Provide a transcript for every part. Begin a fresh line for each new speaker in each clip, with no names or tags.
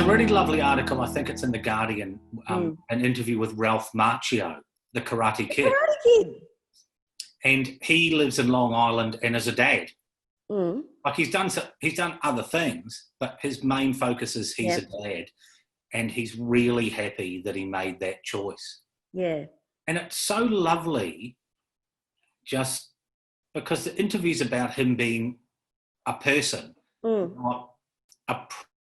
a really lovely article. I think it's in The Guardian, an interview with Ralph Macchio, the Karate Kid.
Karate Kid.
And he lives in Long Island and is a dad.
Mm.
Like he's done other things, but his main focus is he's a dad, and he's really happy that he made that choice.
Yeah.
And it's so lovely, just because the interview's about him being a person, not a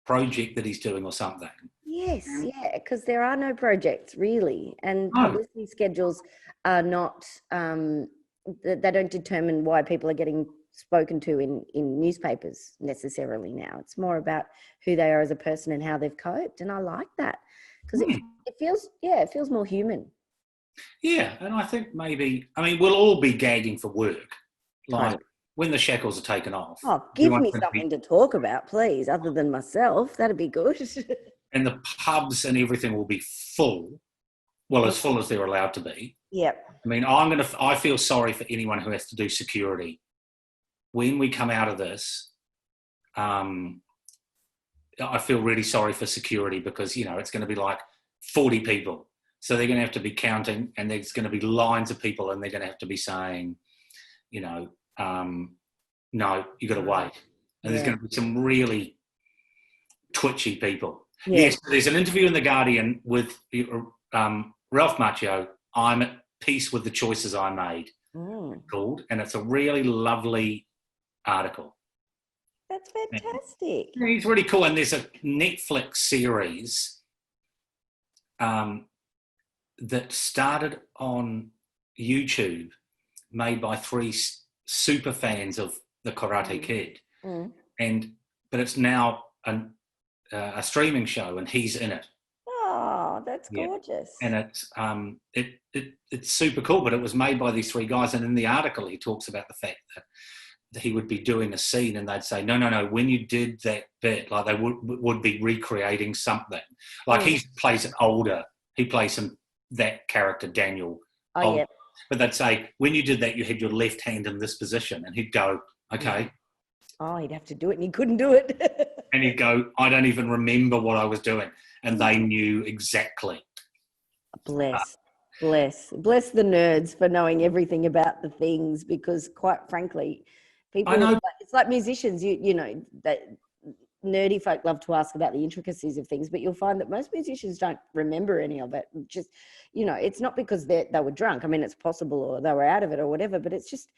project that he's doing or something.
Yes, yeah, because there are no projects really, and publicity schedules are not. They don't determine why people are getting spoken to in newspapers necessarily now. It's more about who they are as a person and how they've coped, and I like that because it feels more human.
Yeah, and I think we'll all be gagging for work, like when the shackles are taken off.
Oh, give me something to talk about, please, other than myself. That'd be good.
And the pubs and everything will be full. Well, as full as they're allowed to be.
Yep.
I mean, I feel sorry for anyone who has to do security. When we come out of this, I feel really sorry for security because, it's going to be like 40 people. So they're going to have to be counting, and there's going to be lines of people, and they're going to have to be saying, no, you got to wait. And there's going to be some really twitchy people. Yeah. Yes, there's an interview in The Guardian with Ralph Macchio. I'm at peace with the choices I made, called, and it's a really lovely article.
That's fantastic.
Yeah, he's really cool, and there's a Netflix series that started on YouTube, made by 3 super fans of the Karate Kid, but it's now a streaming show, and he's in it.
Oh, that's gorgeous.
And it's super cool, but it was made by these 3 guys, and in the article he talks about the fact that he would be doing a scene and they'd say, no, when you did that bit, like they would be recreating something. Like he plays it older. He plays that character, Daniel.
Oh, yeah.
But they'd say, when you did that, you had your left hand in this position. And he'd go, okay.
Oh, he'd have to do it and he couldn't do it.
And he'd go, I don't even remember what I was doing. And they knew exactly.
Bless the nerds for knowing everything about the things, because quite frankly, people, it's like musicians, you know, that nerdy folk love to ask about the intricacies of things, but you'll find that most musicians don't remember any of it. Just, it's not because they were drunk. I mean, it's possible, or they were out of it or whatever, but it's just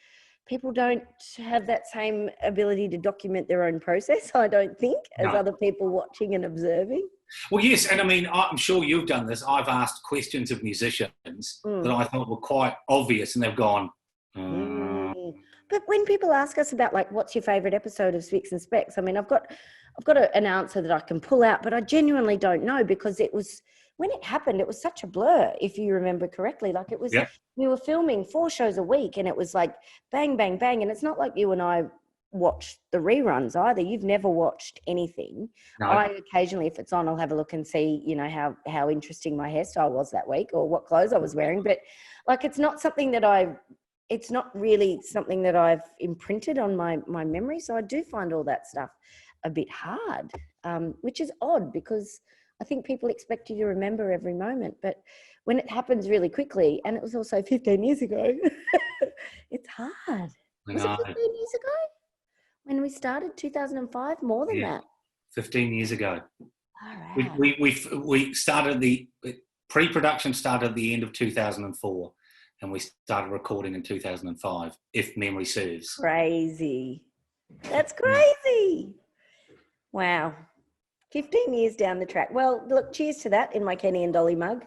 people don't have that same ability to document their own process, I don't think, as other people watching and observing.
Well, yes, and I mean, I'm sure you've done this. I've asked questions of musicians that I thought were quite obvious, and they've gone,
But when people ask us about, like, what's your favourite episode of Spicks and Specks, I mean, I've got an answer that I can pull out, but I genuinely don't know, because it was, when it happened, it was such a blur, if you remember correctly. Like, it was, we were filming 4 shows a week, and it was like bang, bang, bang. And it's not like you and I watch the reruns either. You've never watched anything. No. I occasionally, if it's on, I'll have a look and see, how interesting my hairstyle was that week or what clothes I was wearing. But like, it's not something that it's not really something that I've imprinted on my memory. So I do find all that stuff a bit hard, which is odd, because I think people expect you to remember every moment. But when it happens really quickly, and it was also 15 years ago, it's hard. Was it 15 years ago? When we started, 2005, more than that.
15 years ago.
All right.
We started the pre-production started at the end of 2004, and we started recording in 2005, if memory serves.
Crazy. That's crazy. Wow. 15 years down the track. Well, look, cheers to that in my Kenny and Dolly mug.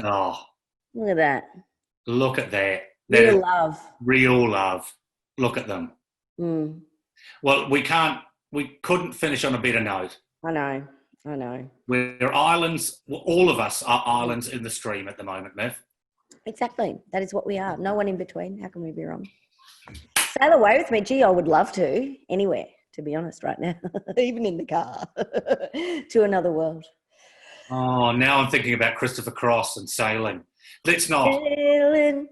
Oh.
Look at that.
Look at that.
Real love.
Real love. Look at them. Well, we couldn't finish on a better note.
I know.
We're islands. Well, all of us are islands in the stream at the moment, Mev.
Exactly. That is what we are. No one in between. How can we be wrong? Sail away with me. Gee, I would love to. Anywhere, to be honest, right now. Even in the car. To another world.
Oh, now I'm thinking about Christopher Cross and sailing. Let's not.
Sailing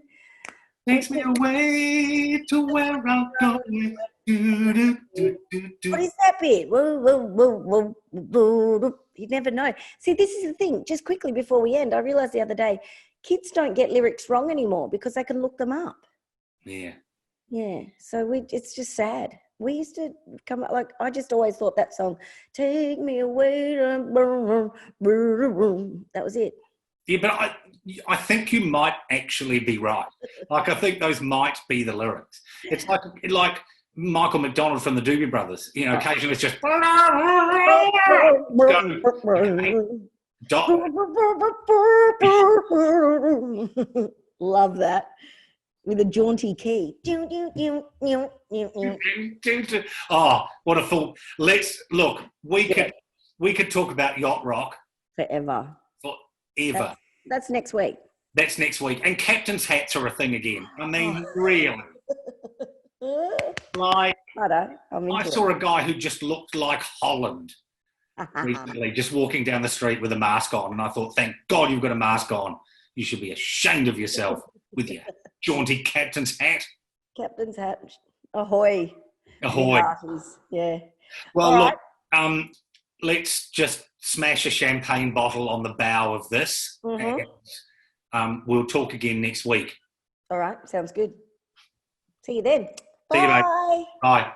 Takes me away to where I'm going. Do, do, do, do, do.
What is that bit? Woo, woo, woo, woo, woo, woo. You never know. See, this is the thing. Just quickly before we end, I realized the other day, kids don't get lyrics wrong anymore because they can look them up.
Yeah.
Yeah. So it's just sad. We used to come up like, I just always thought that song, take me away. That was it.
Yeah, but I think you might actually be right. Like, I think those might be the lyrics. It's like Michael McDonald from the Doobie Brothers. You know, occasionally it's just...
Love that. With a jaunty key.
Oh, what a fool. Let's look, we could talk about yacht rock
Forever.
forever.
That's next week.
That's next week. And captain's hats are a thing again. I mean, really. Like, I saw a guy who just looked like Holland recently, just walking down the street with a mask on, and I thought, thank God you've got a mask on. You should be ashamed of yourself with your jaunty captain's hat.
Captain's hat. Ahoy.
Ahoy.
Yeah.
Well, all look, right. Let's just smash a champagne bottle on the bow of this.
Mm-hmm.
And we'll talk again next week.
All right. Sounds good. See you then.
See you, mate.
Bye.
Bye.